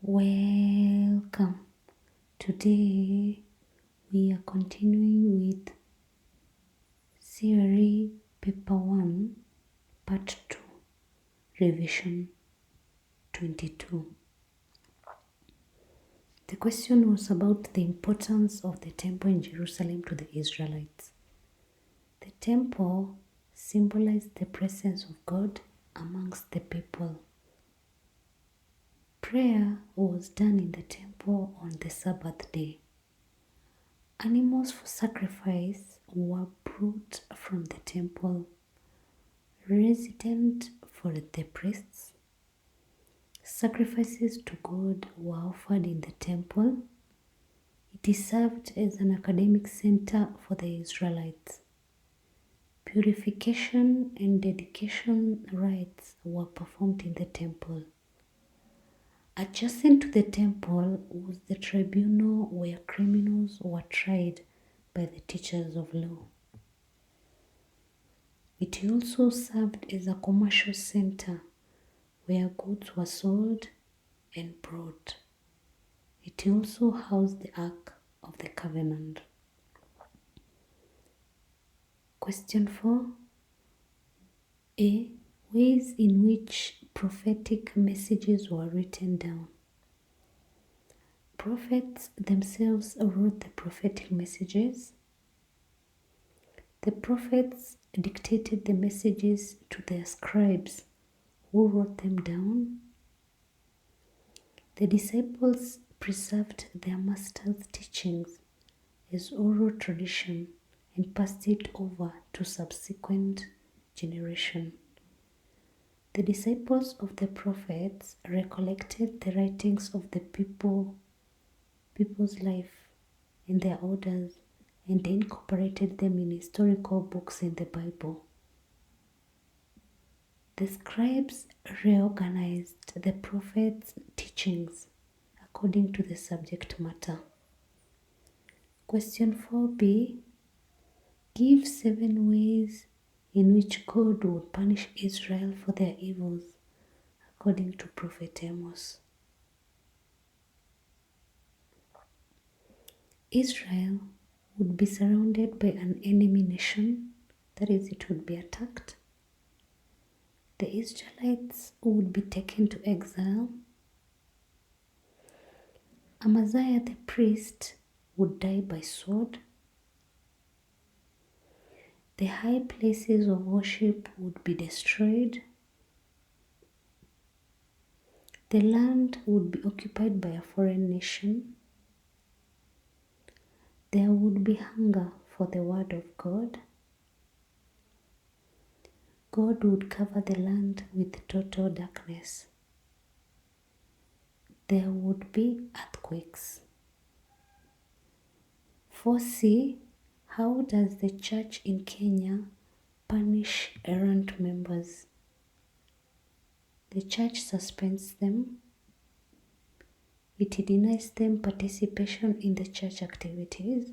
Welcome. Today we are continuing with C.R.E. Paper 1, Part 2, Revision 22. The question was about the importance of the temple in Jerusalem to the Israelites. The temple symbolized the presence of God amongst the people. Prayer was done in the temple on the Sabbath day. Animals for sacrifice were brought from the temple, resident for the priests. Sacrifices to God were offered in the temple. It served as an academic center for the Israelites. Purification and dedication rites were performed in the temple. Adjacent to the temple was the tribunal where criminals were tried by the teachers of law. It also served as a commercial center where goods were sold and brought. It also housed the Ark of the Covenant. Question 4. A. Ways in which prophetic messages were written down. Prophets themselves wrote the prophetic messages. The prophets dictated the messages to their scribes, who wrote them down. The disciples preserved their master's teachings as oral tradition and passed it over to subsequent generations. The disciples of the prophets recollected the writings of the people's life and their orders and incorporated them in historical books in the Bible. The scribes reorganized the prophets' teachings according to the subject matter. Question 4b. Give 7 ways in which God would punish Israel for their evils according to Prophet Amos. Israel would be surrounded by an enemy nation, that is, it would be attacked. The Israelites would be taken to exile. Amaziah the priest would die by sword. The high places of worship would be destroyed. The land would be occupied by a foreign nation. There would be hunger for the word of God. God would cover the land with total darkness. There would be earthquakes. 4c. How does the church in Kenya punish errant members? The church suspends them. It denies them participation in the church activities.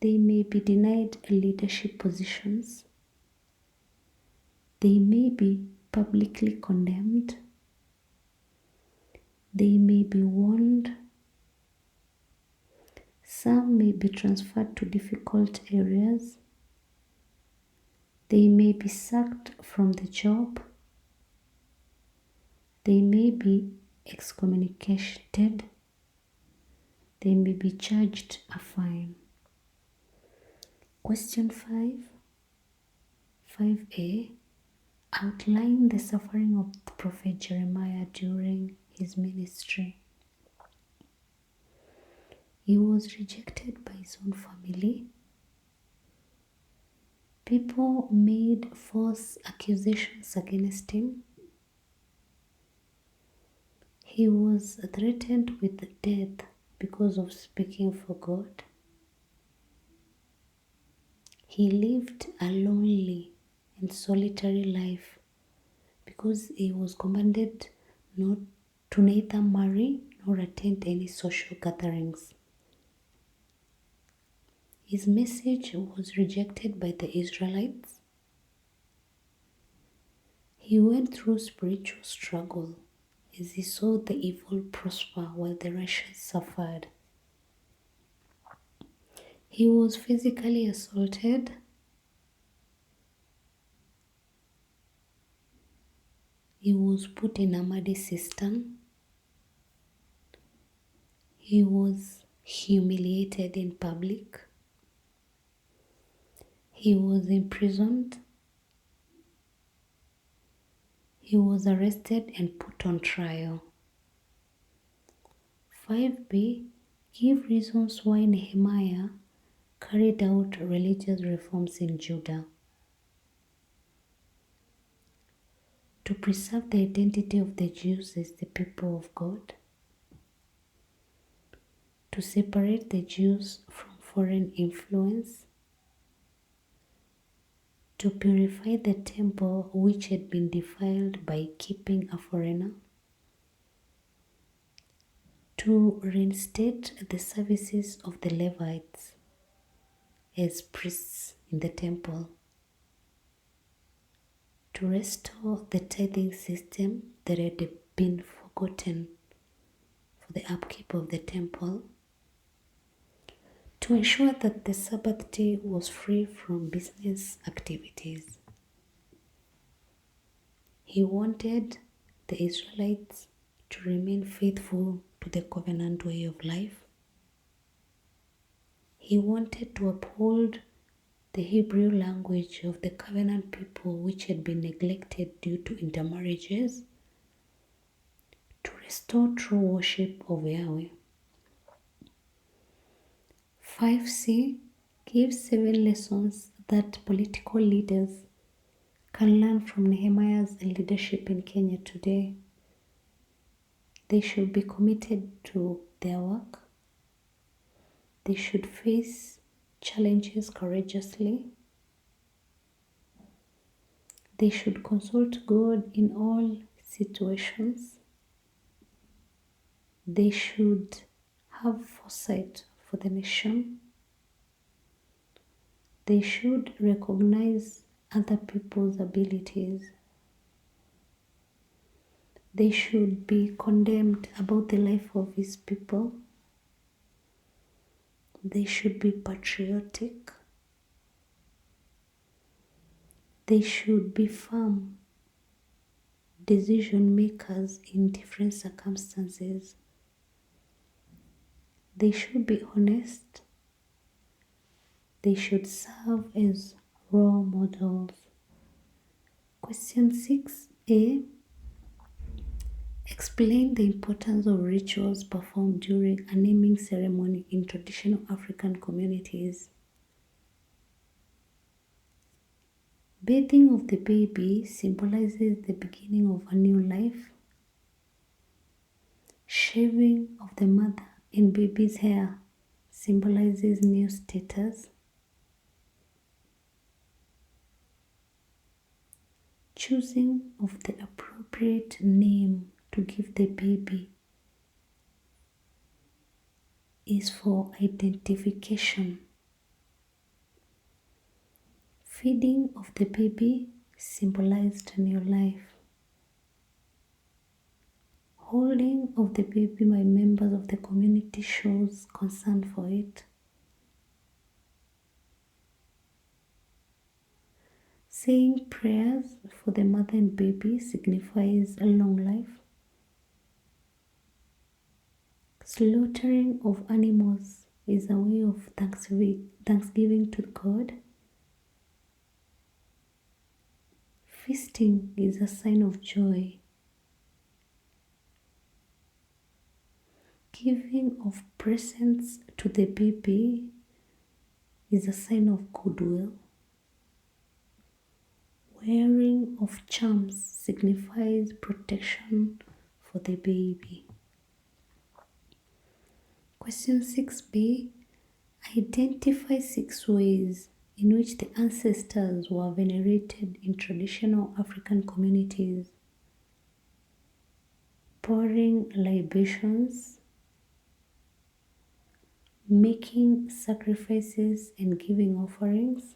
They may be denied leadership positions. They may be publicly condemned. They may be warned. Some may be transferred to difficult areas. They may be sacked from the job. They may be excommunicated. They may be charged a fine. Question 5. 5a. Outline the suffering of the prophet Jeremiah during his ministry. He was rejected by his own family. People made false accusations against him. He was threatened with death because of speaking for God. He lived a lonely and solitary life because he was commanded not to neither marry nor attend any social gatherings. His message was rejected by the Israelites. He went through spiritual struggle as he saw the evil prosper while the righteous suffered. He was physically assaulted. He was put in a muddy cistern. He was humiliated in public. He was imprisoned. He was arrested and put on trial. 5b. Give reasons why Nehemiah carried out religious reforms in Judah. To preserve the identity of the Jews as the people of God. To separate the Jews from foreign influence. To purify the temple which had been defiled by keeping a foreigner. To reinstate the services of the Levites as priests in the temple. To restore the tithing system that had been forgotten for the upkeep of the temple. To ensure that the Sabbath day was free from business activities. He wanted the Israelites to remain faithful to the covenant way of life. He wanted to uphold the Hebrew language of the covenant people which had been neglected due to intermarriages, to restore true worship of Yahweh. 5c gives 7 lessons that political leaders can learn from Nehemiah's leadership in Kenya today. They should be committed to their work. They should face challenges courageously. They should consult God in all situations. They should have foresight for the nation. They should recognize other people's abilities. They should be condemned about the life of his people. They should be patriotic. They should be firm decision makers in different circumstances. They should be honest. They should serve as role models. Question 6a. Explain the importance of rituals performed during a naming ceremony in traditional African communities. Bathing of the baby symbolizes the beginning of a new life. Shaving of the mother and baby's hair symbolizes new status. Choosing of the appropriate name to give the baby is for identification. Feeding of the baby symbolized a new life. Holding of the baby by members of the community shows concern for it. Saying prayers for the mother and baby signifies a long life. Slaughtering of animals is a way of thanksgiving to God. Feasting is a sign of joy. Giving of presents to the baby is a sign of goodwill. Wearing of charms signifies protection for the baby. Question 6b. Identify 6 ways in which the ancestors were venerated in traditional African communities. Pouring libations, making sacrifices and giving offerings,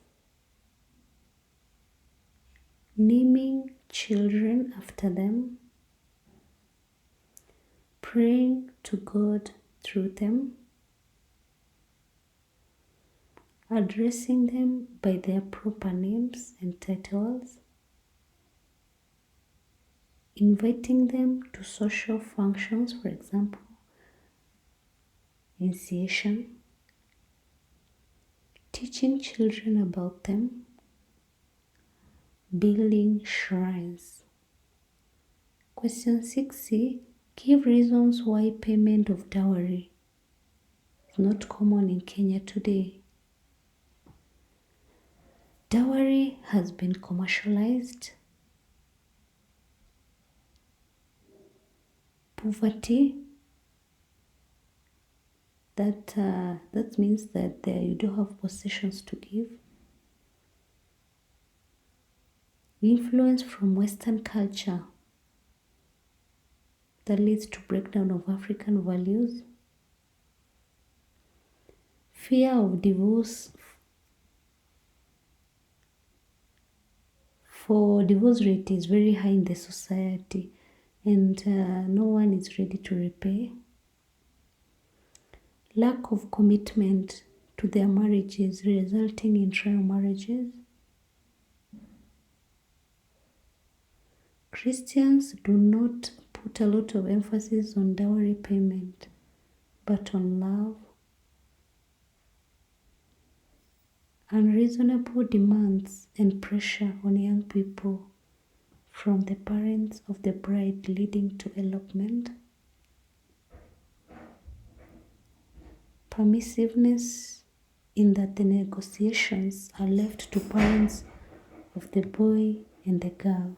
naming children after them, praying to God through them, addressing them by their proper names and titles, inviting them to social functions, for example, initiation, teaching children about them, building shrines. Question 6c. Give reasons why payment of dowry is not common in Kenya today. Dowry has been commercialized. Poverty, that means that you don't have possessions to give. Influence from Western culture that leads to breakdown of African values. Fear of divorce. For divorce rate is very high in the society, and no one is ready to repay. Lack of commitment to their marriages, resulting in trial marriages. Christians do not put a lot of emphasis on dowry payment, but on love. Unreasonable demands and pressure on young people from the parents of the bride, leading to elopement. Permissiveness, in that the negotiations are left to parents of the boy and the girl.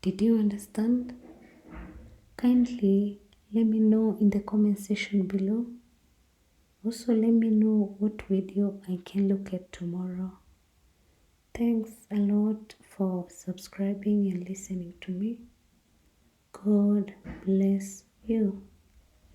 Did you understand? Kindly let me know in the comment section below. Also let me know what video I can look at tomorrow. Thanks a lot for subscribing and listening to me. God bless you.